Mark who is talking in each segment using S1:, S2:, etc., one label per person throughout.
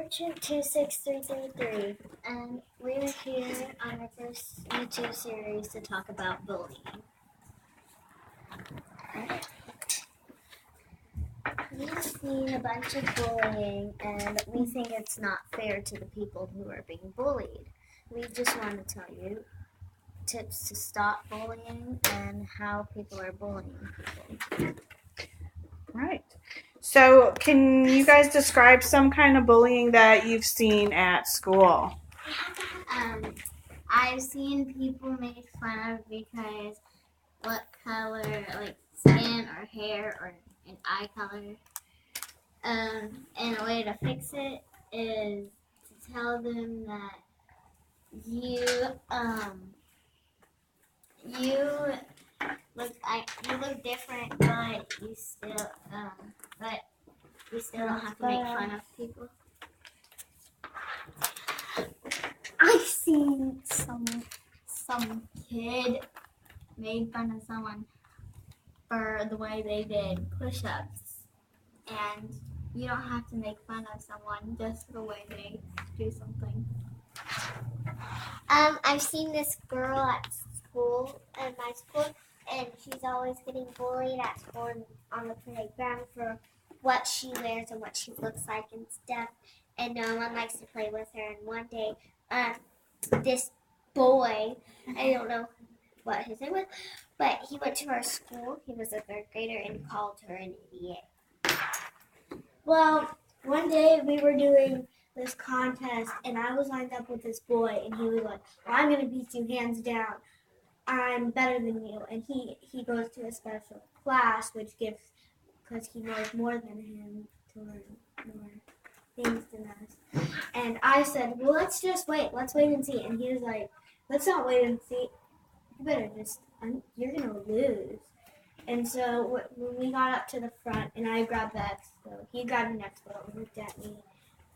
S1: Merchant 26333, and we're here on our first YouTube series to talk about bullying. We've seen a bunch of bullying, and we think it's not fair to the people who are being bullied. We just want to tell you tips to stop bullying and how people are bullying people.
S2: Right. So, can you guys describe some kind of bullying that you've seen at school?
S1: I've seen people made fun of because what color, like skin or hair or an eye color. And a way to fix it is to tell them that you look different, but you still don't have to make fun of people. I've seen some kid made fun of someone for the way they did push-ups, and you don't have to make fun of someone just for the way they do something. I've seen this girl at school, at my school, and she's always getting bullied at school and on the playground for what she wears and what she looks like and stuff, and no one likes to play with her. And one day, this boy, I don't know what his name was, but he went to our school. He was a third grader and called her an idiot. Well, one day we were doing this contest, and I was lined up with this boy, and he was like, well, I'm going to beat you hands down. I'm better than you. And he goes to a special class, which gives, because he knows more than him, to learn more things than us. And I said, well, let's just wait. Let's wait and see. And he was like, let's not wait and see. You better just, you're going to lose. And so when we got up to the front, and I grabbed the expo, he grabbed an expo and looked at me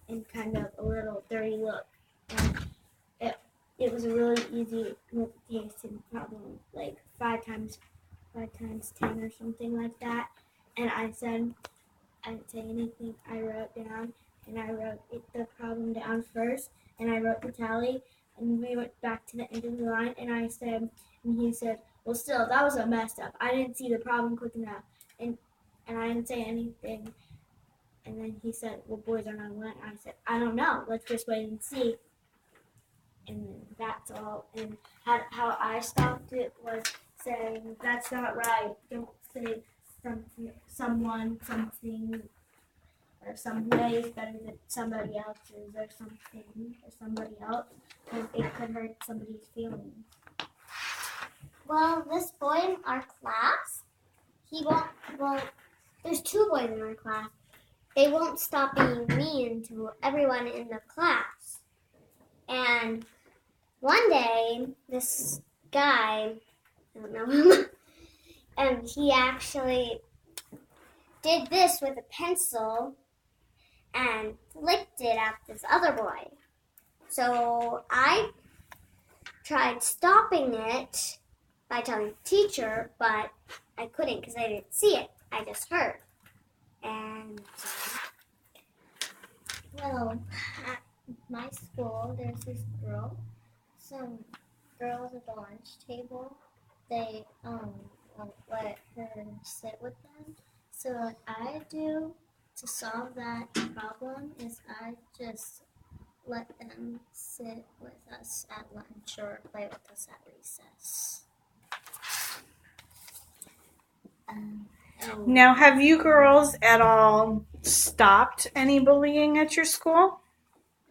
S1: in kind of a little dirty look. And it was a really easy multiplication problem, like 5 times 10 or something like that. And I didn't say anything. I wrote down, and I wrote the problem down first, and I wrote the tally, and we went back to the end of the line, and he said, well, still, that was a mess up. I didn't see the problem quick enough, and I didn't say anything. And then he said, well, boys are not one. I said, I don't know. Let's just wait and see. And that's all. And how I stopped it was saying, that's not right. Don't say someone, something, or some way is better than somebody else's, or something, or somebody else, because it could hurt somebody's feelings. Well, this boy in our class, there's 2 boys in our class. They won't stop being mean to everyone in the class. And one day, this guy, I don't know him, and he actually did this with a pencil and flicked it at this other boy. So I tried stopping it by telling the teacher, but I couldn't because I didn't see it. I just heard. And, well, at my school, there's this girl. Some girls at the lunch table, they won't let her sit with them. So what I do to solve that problem is I just let them sit with us at lunch or play with us at recess.
S2: Now, have you girls at all stopped any bullying at your school?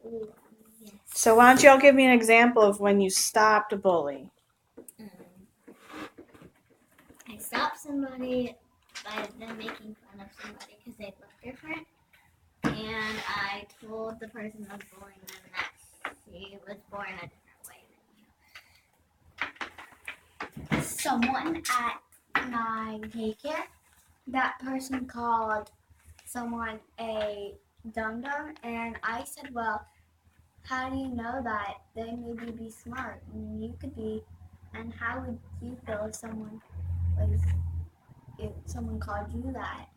S1: Yes.
S2: So why don't y'all give me an example of when you stopped a bully?
S1: I stopped somebody by them making fun of somebody because they look different, and I told the person that was bullying them that she was born a different way than you. Someone at my daycare, that person called someone a dum-dum, and I said, well, how do you know that? They maybe be smart, and you could be, and how would you feel if someone called you that?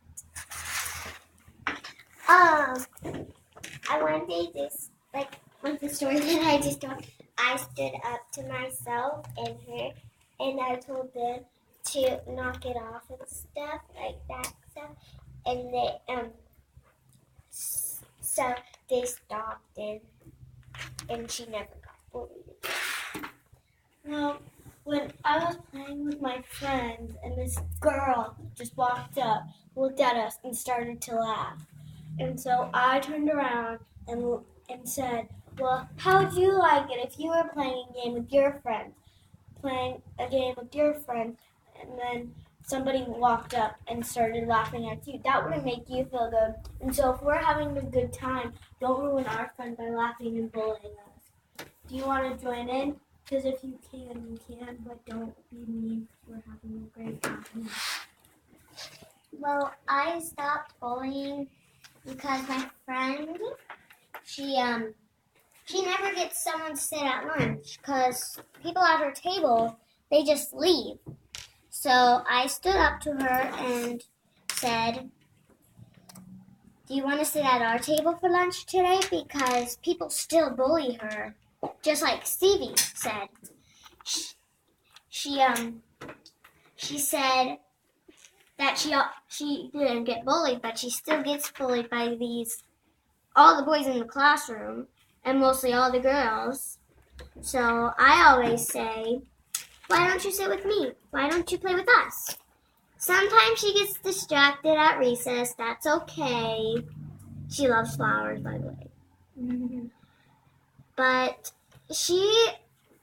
S1: I one day this was the story that I just told. I stood up to myself and her, and I told them to knock it off and stuff like that stuff, and so they stopped and she never got bullied. Well, when I was playing with my friends and this girl just walked up, looked at us, and started to laugh. And so I turned around and said, well, how would you like it if you were playing a game with your friends? And then somebody walked up and started laughing at you. That wouldn't make you feel good. And so if we're having a good time, don't ruin our fun by laughing and bullying us. Do you want to join in? Because if you can, but don't be mean. We're having a great time. Well, I stopped bullying because my friend, she never gets someone to sit at lunch because people at her table, they just leave. So I stood up to her and said, do you want to sit at our table for lunch today? Because people still bully her, just like Stevie said. She said that she didn't get bullied, but she still gets bullied by all the boys in the classroom and mostly all the girls. So I always say, why don't you sit with me? Why don't you play with us? Sometimes she gets distracted at recess. That's okay. She loves flowers, by the way. But she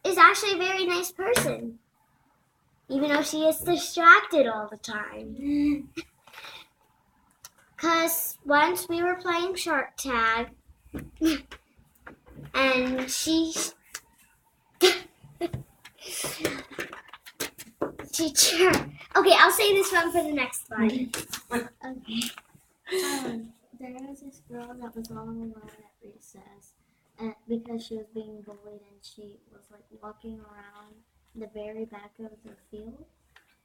S1: is actually a very nice person, even though she is distracted all the time. Because once we were playing Shark Tag, and she Teacher. Okay, I'll say this one for the next one. Okay. There was this girl that was all alone at recess because she was being bullied, and she was walking around the very back of the field.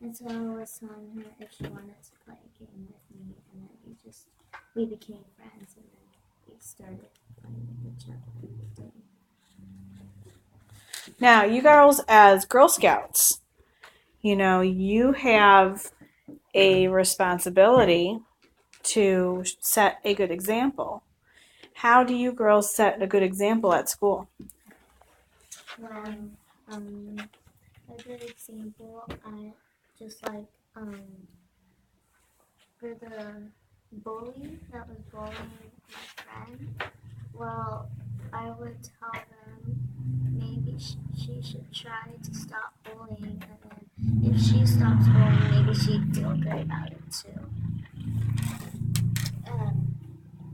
S1: And so I was telling her if she wanted to play a game with me, and then we became friends, and then we started playing with each other.
S2: Now, you girls, as Girl Scouts, you have a responsibility to set a good example. How do you girls set a good example at school?
S1: Well, a good example, for the bully that was bullying my friend, well, I would tell them maybe she should try to stop bullying, and then if she stops bullying, maybe she'd feel good about it too.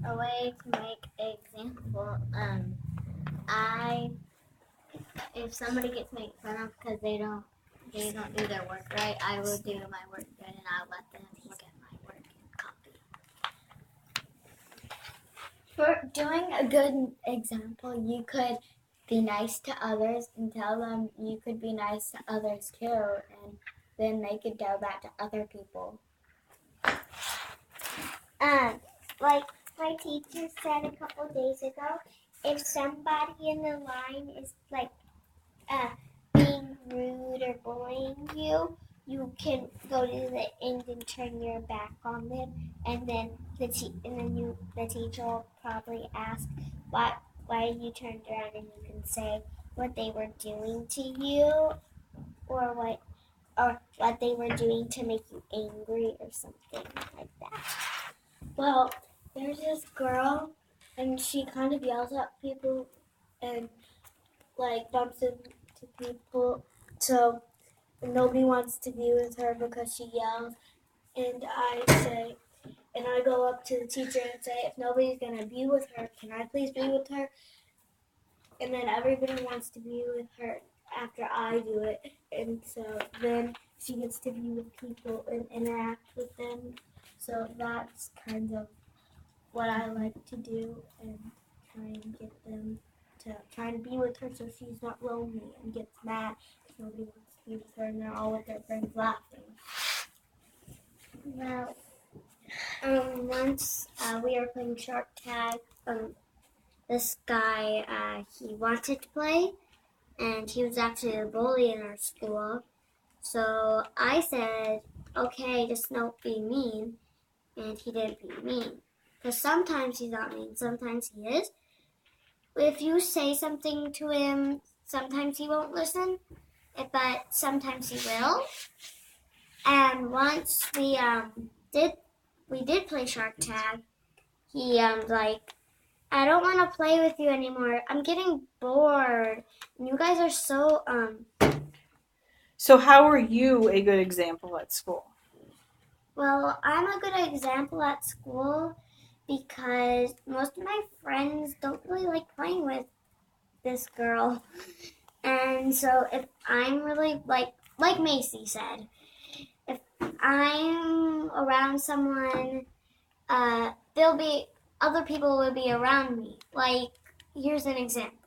S1: A way to make an example, if somebody gets made fun of because they don't do their work right, I will do my work good, and I'll let them look at my work and copy. For doing a good example, you could be nice to others and tell them you could be nice to others too, and then they could tell that to other people. Like my teacher said a couple days ago, if somebody in the line is being rude or bullying you, you can go to the end and turn your back on them, and then the teacher will probably ask why you turned around, and you can say what they were doing to you, or what they were doing to make you angry, or something like that. Well, there's this girl, and she kind of yells at people and bumps into people, so nobody wants to be with her because she yells. And I go up to the teacher and say, if nobody's gonna be with her, can I please be with her? And then everybody wants to be with her after I do it, and so then she gets to be with people and interact with them. So that's kind of what I like to do, and try and get them to try and be with her so she's not lonely and gets mad because nobody wants to be with her and they're all with their friends laughing. Well, once we were playing Shark Tag, this guy, he wanted to play, and he was actually a bully in our school. So I said, okay, just don't be mean, and he didn't be mean. Because sometimes he's not mean, sometimes he is. If you say something to him, sometimes he won't listen, but sometimes he will. And once we did play Shark Tag, he like, I don't want to play with you anymore. I'm getting bored. And you guys are so
S2: So how are you a good example at school?
S1: Well, I'm a good example at school because most of my friends don't really like playing with this girl. And so if I'm really like Macy said, if I'm around someone, there'll be other people will be around me. Like, here's an example.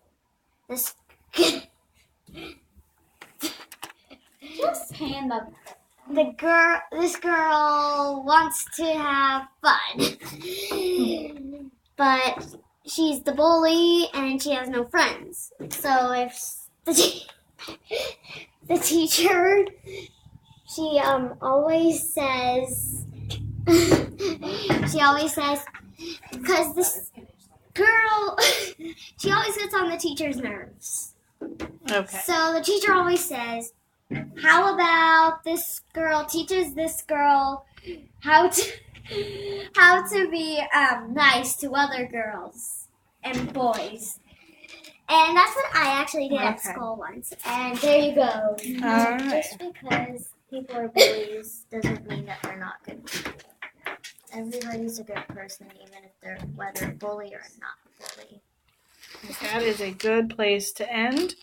S1: This
S3: Just hand up.
S1: this girl wants to have fun, but she's the bully and she has no friends. So if the teacher, she always says, because this girl, she always gets on the teacher's nerves.
S2: Okay.
S1: So the teacher always says, how about this girl teaches this girl how to be nice to other girls and boys. And that's what I actually did at school once. And there you go.
S2: All right.
S3: Just because people are bullies doesn't mean that they're not good people. Everybody's a good person, even if they're whether a bully or not a bully.
S2: That is a good place to end.